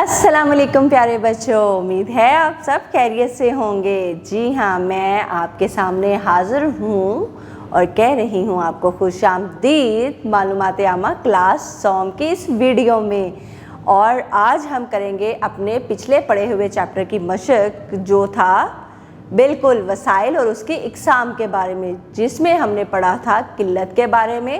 अस्सलाम वालेकुम प्यारे बच्चों, उम्मीद है आप सब खैरियत से होंगे। जी हाँ, मैं आपके सामने हाज़िर हूँ और कह रही हूँ आपको खुशामदीद मालूमात आमा क्लास सॉम की इस वीडियो में। और आज हम करेंगे अपने पिछले पढ़े हुए चैप्टर की मशक जो था बिल्कुल वसाइल और उसकी इकसाम के बारे में, जिसमें हमने पढ़ा था किल्लत के बारे में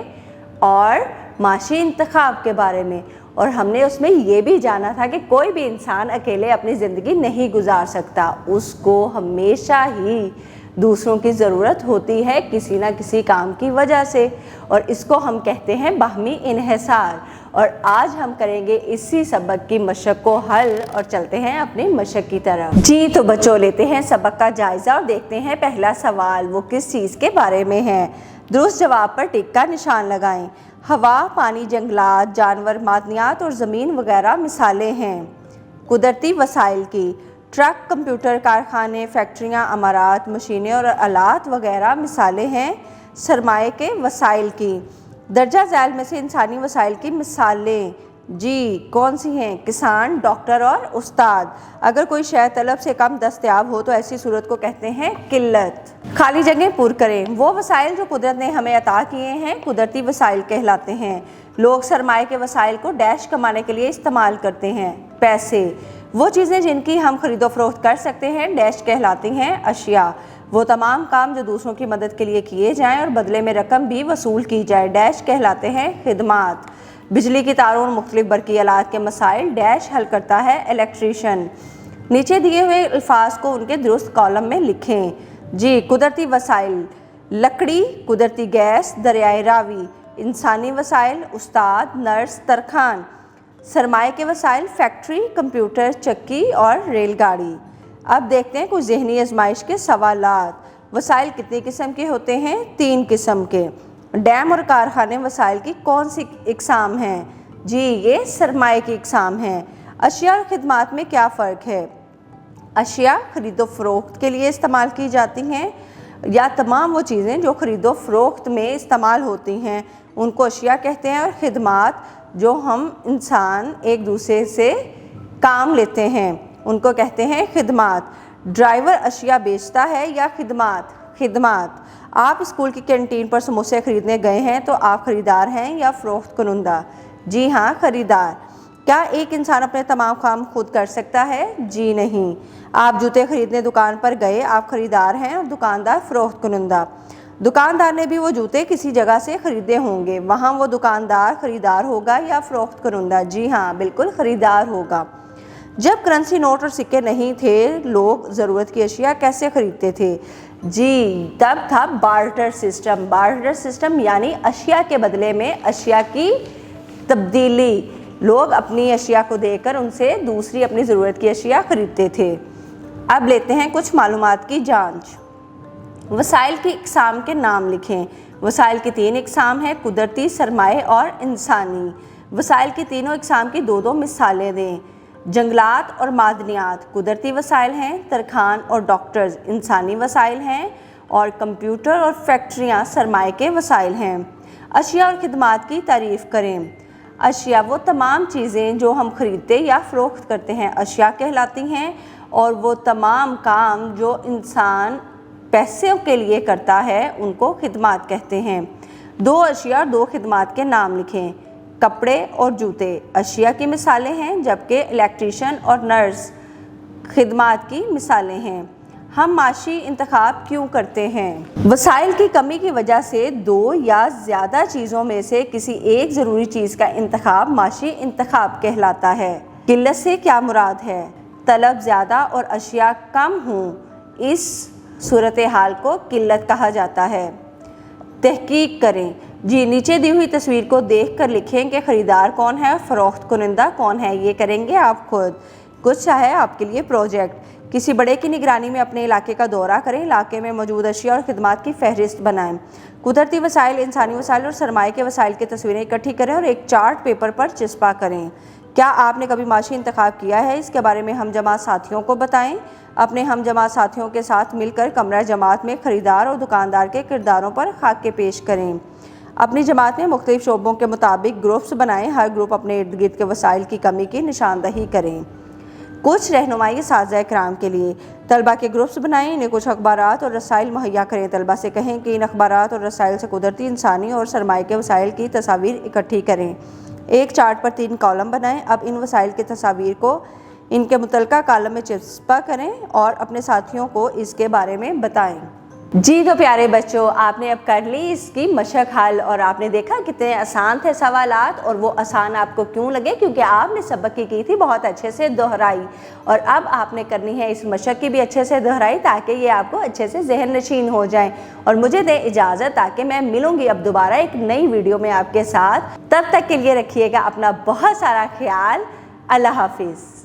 और माशी इंतखाब के बारे में। और हमने उसमें ये भी जाना था कि कोई भी इंसान अकेले अपनी ज़िंदगी नहीं गुजार सकता, उसको हमेशा ही दूसरों की ज़रूरत होती है किसी ना किसी काम की वजह से, और इसको हम कहते हैं बाहमी इन्हिसार। और आज हम करेंगे इसी सबक की मशक को हल और चलते हैं अपनी मशक की तरफ। जी तो बच्चों, लेते हैं सबक का जायज़ा और देखते हैं पहला सवाल वो किस चीज़ के बारे में है। दुरुस्त जवाब पर टिक का निशान लगाएं। हवा, पानी, जंगलात, जानवर, मादनियात और ज़मीन वगैरह मिसालें हैं कुदरती वसाइल की। ट्रक, कंप्यूटर, कारखाने, फैक्ट्रियाँ, अमारात, मशीनें और आलात वगैरह मिसालें हैं सरमाए के वसाइल की। दर्जा झैल में से इंसानी वसाइल की मिसालें जी कौन सी हैं? किसान, डॉक्टर और उस्ताद। अगर कोई शय तलब से कम दस्तयाब हो तो ऐसी सूरत को कहते हैं किल्लत। खाली जगह पुर करें। वो वसाइल जो कुदरत ने हमें अता किए हैं कुदरती वसाइल कहलाते हैं। लोग सरमाए के वसाइल को डैश कमाने के लिए इस्तेमाल करते हैं। पैसे, वो चीज़ें जिनकी हम खरीदो फरोख्त कर सकते हैं डैश कहलाती हैं अशिया। वो तमाम काम जो दूसरों की मदद के लिए किए जाएं और बदले में रकम भी वसूल की जाए डैश कहलाते हैं खिदमात। बिजली की तारों और मुख्तलिफ बरकी आलात के मसाइल डैश हल करता है इलेक्ट्रीशियन। नीचे दिए हुए अल्फाज को उनके दुरुस्त कॉलम में लिखें। जी कुदरती वसाइल, लकड़ी, कुदरती गैस, दरियाए रावी। इंसानी वसाइल, उस्ताद, नर्स, तरखान। सरमाए के वसाइल, फैक्ट्री, कंप्यूटर, चक्की और रेलगाड़ी। अब देखते हैं कुछ ज़हनी आजमाइश के सवालात। वसाइल कितनी किस्म के होते हैं? 3 किस्म के। डैम और कारखाने वसाइल की कौन सी इकसाम हैं? जी ये सरमाए की इकसाम हैं। अशिया और खिदमात में क्या फ़र्क है? अशिया खरीदो फरोख्त के लिए इस्तेमाल की जाती हैं, या तमाम वो चीज़ें जो खरीदो फरोख्त में इस्तेमाल होती हैं उनको अशिया कहते हैं। और खिदमात जो हम इंसान एक दूसरे से काम लेते हैं उनको कहते हैं खिदमात। ड्राइवर अशिया बेचता है या खिदमात? खिदमात। आप स्कूल की कैंटीन पर समोसे ख़रीदने गए हैं तो आप ख़रीदार हैं या फ़रोख्त कुनुंदा? जी हाँ, ख़रीदार। क्या एक इंसान अपने तमाम काम खुद कर सकता है? जी नहीं। आप जूते ख़रीदने दुकान पर गए, आप ख़रीदार हैं और दुकानदार फ़रोख्त कुनुंदा। दुकानदार ने भी वो जूते किसी जगह से ख़रीदे होंगे, वहाँ वो दुकानदार ख़रीदार होगा या फ़रोख्त कुनुंदा? जी हाँ, बिल्कुल ख़रीदार होगा। जब करेंसी नोट और सिक्के नहीं थे, लोग ज़रूरत की अशिया कैसे ख़रीदते थे? जी तब था बार्टर सिस्टम। बार्टर सिस्टम यानी अशिया के बदले में अशिया की तब्दीली। लोग अपनी अशिया को देकर उनसे दूसरी अपनी ज़रूरत की अशिया ख़रीदते थे। अब लेते हैं कुछ मालूमात की जांच। वसाइल की इकसाम के नाम लिखें। वसाइल की 3 इकसाम हैं, कुदरती, सरमाए और इंसानी। वसाइल की तीनों इकसाम की 2-2 मिसालें दें। जंगलात और मादनियात कुदरती वसाइल हैं, तरखान और डॉक्टर्स इंसानी वसाइल हैं, और कंप्यूटर और फैक्ट्रियाँ सरमाए के वसाइल हैं। अशिया और खिदमात की तारीफ़ करें। अशिया वो तमाम चीज़ें जो हम ख़रीदते या फ़रोख्त करते हैं अशिया कहलाती हैं, और वो तमाम काम जो इंसान पैसों के लिए करता है उनको खिदमात कहते हैं। 2 अशिया और 2 खिदमात के नाम लिखें। कपड़े और जूते अशिया की मिसालें हैं, जबकि इलेक्ट्रीशियन और नर्स खिदमात की मिसालें हैं। हम माशी इंतखाब क्यों करते हैं? वसाइल की कमी की वजह से 2 या ज़्यादा चीज़ों में से किसी एक ज़रूरी चीज़ का इंतखाब माशी इंतखाब कहलाता है। किल्लत से क्या मुराद है? तलब ज़्यादा और अशिया कम हों, इस सूरत हाल को किल्लत कहा जाता है। तहकीक करें। जी नीचे दी हुई तस्वीर को देखकर लिखें कि ख़रीदार कौन है और फ़रोख्त कुनिंदा कौन है। ये करेंगे आप खुद। कुछ है आपके लिए प्रोजेक्ट। किसी बड़े की निगरानी में अपने इलाके का दौरा करें। इलाके में मौजूद अशिया और खिदमात की फहरिस्त बनाएं। कुदरती वसाइल, इंसानी वसाइल और सरमाए के वसाइल की तस्वीरें इकट्ठी करें और एक चार्ट पेपर पर चिस्पा करें। क्या आपने कभी माशी इंतखाब किया है? इसके बारे में हम जमात साथियों को बताएं। अपने हम जमात साथियों के साथ मिलकर कमरा जमात में ख़रीदार और दुकानदार के किरदारों पर खाके पेश करें। اپنی جماعت میں مختلف شعبوں کے مطابق گروپس بنائیں، ہر گروپ اپنے ارد گرد کے وسائل کی کمی کی نشاندہی کریں۔ کچھ رہنمائی اساتذہ کرام کے لیے، طلبہ کے گروپس بنائیں، انہیں کچھ اخبارات اور رسائل مہیا کریں۔ طلبہ سے کہیں کہ ان اخبارات اور رسائل سے قدرتی، انسانی اور سرمایہ کے وسائل کی تصاویر اکٹھی کریں۔ ایک چارٹ پر 3 کالم بنائیں۔ اب ان وسائل کی تصاویر کو ان کے متعلقہ کالم میں چسپاں کریں اور اپنے ساتھیوں کو اس کے بارے میں بتائیں۔ جی تو پیارے بچوں، آپ نے اب کر لی اس کی مشق حل، اور آپ نے دیکھا کتنے آسان تھے سوالات، اور وہ آسان آپ کو کیوں لگے؟ کیونکہ آپ نے سبق کی تھی بہت اچھے سے دہرائی، اور اب آپ نے کرنی ہے اس مشق کی بھی اچھے سے دہرائی تاکہ یہ آپ کو اچھے سے ذہن نشین ہو جائیں۔ اور مجھے دیں اجازت تاکہ میں ملوں گی اب دوبارہ ایک نئی ویڈیو میں آپ کے ساتھ۔ تب تک کے لیے رکھیے گا اپنا بہت سارا خیال۔ اللہ حافظ۔